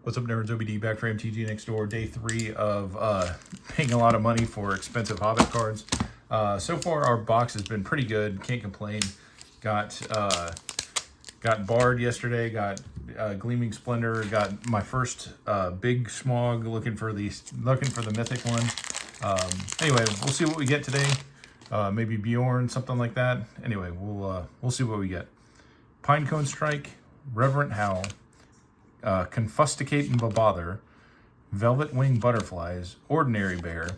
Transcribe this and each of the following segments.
What's up, nerds? OBD back for MTG Next Door. Day 3 of paying a lot of money for expensive Hobbit cards. So far, our box has been pretty good. Can't complain. Got Bard yesterday. Got Gleaming Splendor. Got my first big Smog. Looking for the mythic one. Anyway, we'll see what we get today. Maybe Bjorn, something like that. Anyway, we'll see what we get. Pinecone Strike, Reverent Howl, Confusticate and Babother, Velvet Wing Butterflies, Ordinary Bear,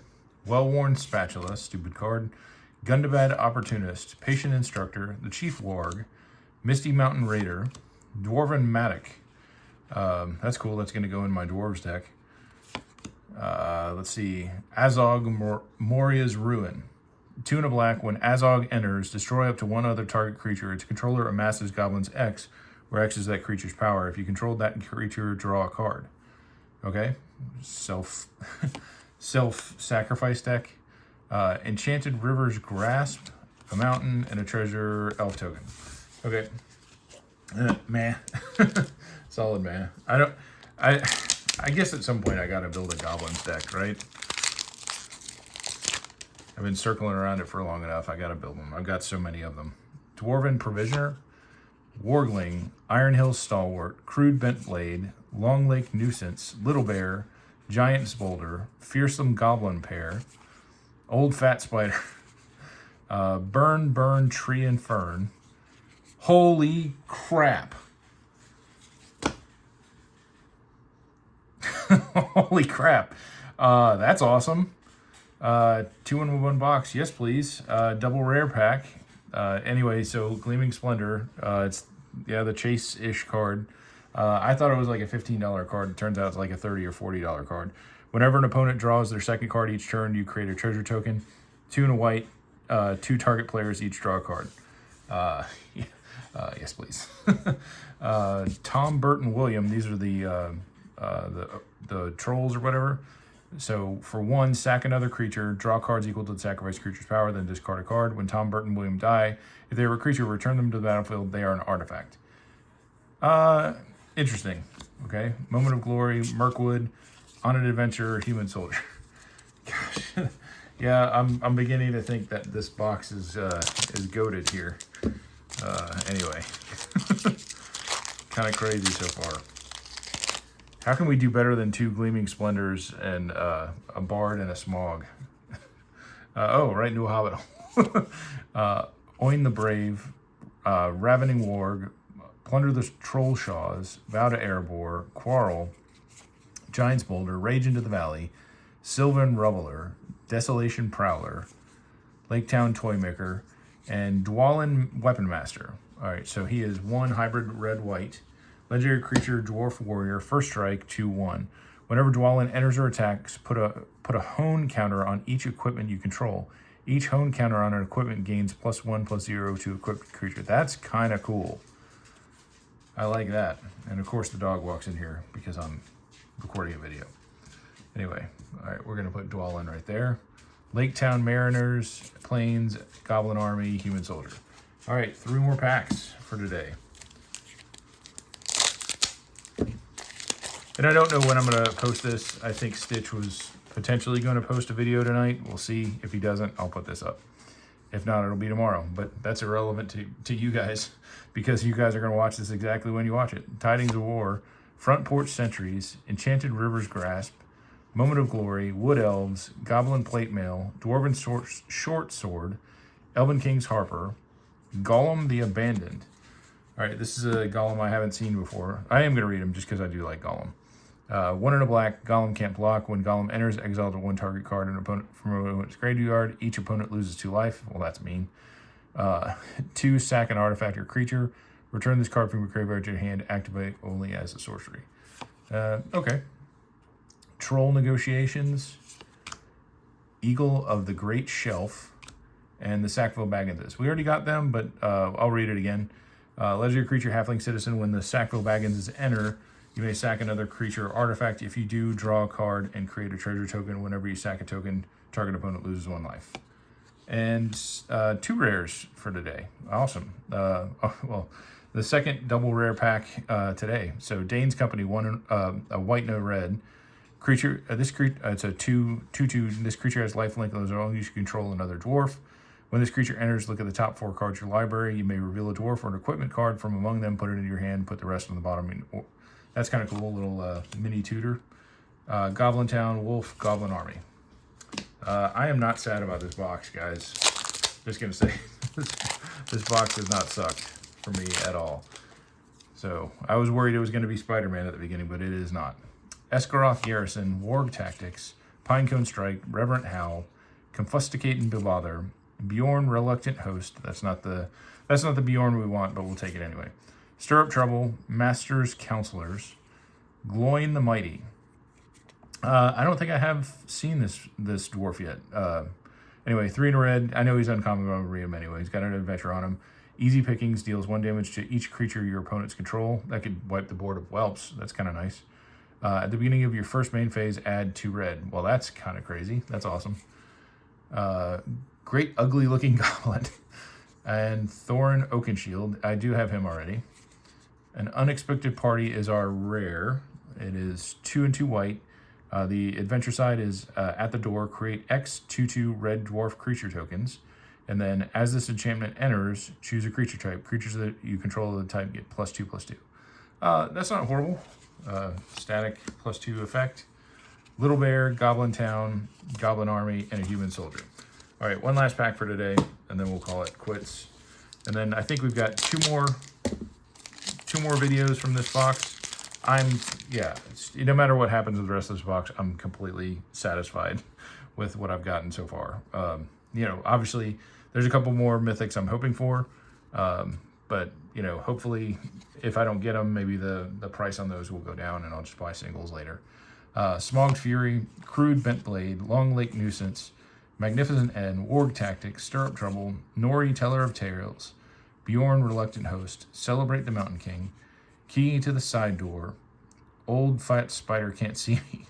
Well-Worn Spatula, stupid card, Gundabad Opportunist, Patient Instructor, the Chief Warg, Misty Mountain Raider, Dwarven Matic. That's cool. That's going to go in my Dwarves deck. Let's see. Azog Moria's Ruin. 2 and a black. When Azog enters, destroy up to one other target creature. Its controller amasses Goblins X, where X is that creature's power. If you control that creature, draw a card. Okay? Self-sacrifice deck. Enchanted River's Grasp, a mountain, and a treasure elf token. Okay. Meh. Solid meh. I guess at some point I gotta build a Goblins deck, right? I've been circling around it for long enough. I gotta build them. I've got so many of them. Dwarven Provisioner, Wargling, Iron Hill Stalwart, Crude Bent Blade, Long Lake Nuisance, Little Bear, Giant's Boulder, Fearsome Goblin Pair, Old Fat Spider, Burn Tree and Fern. Holy crap. Holy crap. That's awesome. 2 in 1 box. Yes, please. Double rare pack. Anyway, so Gleaming Splendor, it's the chase-ish card. I thought it was like a $15 card. It turns out it's like a $30 or $40 card. Whenever an opponent draws their second card each turn, you create a treasure token. 2 and a white. 2 target players each draw a card. Yes, please. Tom Burton William. These are the trolls or whatever. So for 1, sack another creature, draw cards equal to the sacrifice creature's power, then discard a card. When Tom Burton William die, if they were a creature, return them to the battlefield. They are an artifact. Interesting. Okay. Moment of Glory, Mirkwood, On an Adventure, Human Soldier. Gosh. Yeah, I'm beginning to think that this box is goated here. Anyway. Kind of crazy so far. How can we do better than 2 Gleaming Splendors and a Bard and a Smog? Right into a Hobbiton. Oin the Brave, Ravening Warg, Plunder the Troll Shaws, Vow to Erebor, Quarrel, Giant's Boulder, Rage into the Valley, Sylvan Reveler, Desolation Prowler, Laketown Toymaker, and Dwalin Weapon Master. Alright, so he is 1 hybrid red-white. Legendary creature, Dwarf Warrior, first strike, 2/1. Whenever Dwalin enters or attacks, put a hone counter on each equipment you control. Each hone counter on an equipment gains +1/+0 to equipped creature. That's kind of cool. I like that. And of course the dog walks in here because I'm recording a video. Anyway, all right, we're going to put Dwalin right there. Laketown Mariners, Plains, Goblin Army, Human Soldier. All right, 3 more packs for today. And I don't know when I'm going to post this. I think Stitch was potentially going to post a video tonight. We'll see. If he doesn't, I'll put this up. If not, it'll be tomorrow. But that's irrelevant to you guys because you guys are going to watch this exactly when you watch it. Tidings of War, Front Porch Sentries, Enchanted River's Grasp, Moment of Glory, Wood Elves, Goblin Plate Mail, Dwarven Short Sword, Elven King's Harper, Gollum the Abandoned. All right, this is a Gollum I haven't seen before. I am going to read him just because I do like Gollum. 1 in a black, Gollum can't block. When Gollum enters, exile to 1 target card an opponent from an opponent's graveyard. Each opponent loses 2 life. Well, that's mean. 2, sack an artifact or creature. Return this card from your graveyard to your hand. Activate only as a sorcery. Okay. Troll Negotiations, Eagle of the Great Shelf, and the Sackville Bagginses. We already got them, but I'll read it again. Legendary creature, Halfling Citizen. When the Sackville Bagginses enter, you may sack another creature or artifact. If you do, draw a card and create a treasure token. Whenever you sack a token, target opponent loses 1 life. And 2 rares for today. Awesome. Well, The second double rare pack today. So Dane's Company won a white no red creature. It's a 2/2. This creature has lifelink. Those are all you should control another dwarf. When this creature enters, look at the top 4 cards of your library. You may reveal a dwarf or an equipment card from among them. Put it in your hand. Put the rest on the bottom. That's kind of cool. Little mini tutor. Goblin Town, Wolf, Goblin Army. I am not sad about this box, guys. Just gonna say, this box does not suck for me at all. So I was worried it was going to be Spider-Man at the beginning, but it is not. Esgaroth Garrison, Warg Tactics, Pinecone Strike, Reverent Howl, Confusticate and Bebother, Bjorn Reluctant Host. That's not the Bjorn we want, but we'll take it anyway. Stir Up Trouble, Masters Counselors, Gloin the Mighty. I don't think I have seen this dwarf yet. Anyway, 3 in a red. I know he's uncommon, but I'm going to read him anyway. He's got an adventure on him. Easy Pickings deals 1 damage to each creature your opponents control. That could wipe the board of whelps. That's kind of nice. At the beginning of your first main phase, add 2 red. Well, that's kind of crazy. That's awesome. Great ugly looking goblin. And Thorin Oakenshield. I do have him already. An Unexpected Party is our rare. It is 2 and 2 white. The adventure side is at the door, create X 2/2 red dwarf creature tokens. And then as this enchantment enters, choose a creature type. Creatures that you control of the type get +2/+2. That's not horrible. Static +2 effect. Little Bear, Goblin Town, Goblin Army, and a Human Soldier. All right, one last pack for today, and then we'll call it quits. And then I think we've got two more videos from this box. No matter what happens with the rest of this box, I'm completely satisfied with what I've gotten so far. Obviously there's a couple more mythics I'm hoping for, but hopefully if I don't get them, maybe the price on those will go down and I'll just buy singles later. Smogged Fury, Crude Bent Blade, Long Lake Nuisance, Magnificent End, Warg Tactics, Stir Up Trouble, Nori Teller of Tales, Bjorn Reluctant Host, Celebrate the Mountain King, Key to the Side Door, Old Fat Spider Can't See Me.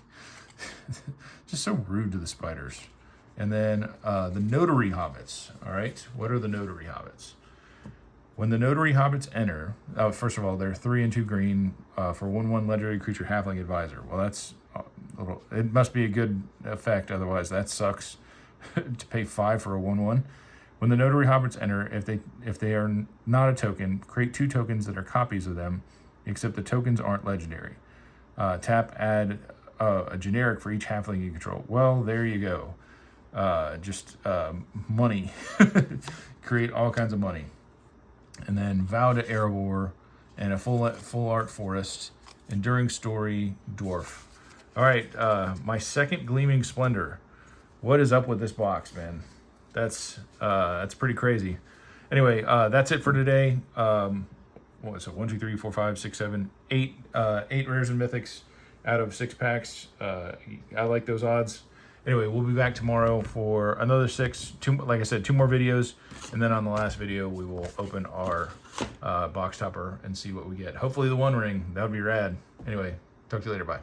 Just so rude to the spiders. And then the Notary Hobbits. All right, what are the Notary Hobbits? When the Notary Hobbits enter, first of all, they're 3 and 2 green for 1/1 legendary creature halfling advisor. Well, that's it must be a good effect, otherwise that sucks to pay 5 for a 1/1. When the Notary Hobbits enter, if they are not a token, create 2 tokens that are copies of them, except the tokens aren't legendary. Tap, add a generic for each halfling you control. Well, there you go. Money. Create all kinds of money. And then Vow to Erebor and a full art forest. Enduring Story Dwarf. All right, my second Gleaming Splendor. What is up with this box, man? That's pretty crazy. Anyway, that's it for today. What was it? 1, 2, 3, 4, 5, 6, 7, 8. 8 rares and mythics out of 6 packs. I like those odds. Anyway, we'll be back tomorrow for another 6. Like I said, 2 more videos. And then on the last video, we will open our box topper and see what we get. Hopefully the 1 ring. That would be rad. Anyway, talk to you later. Bye.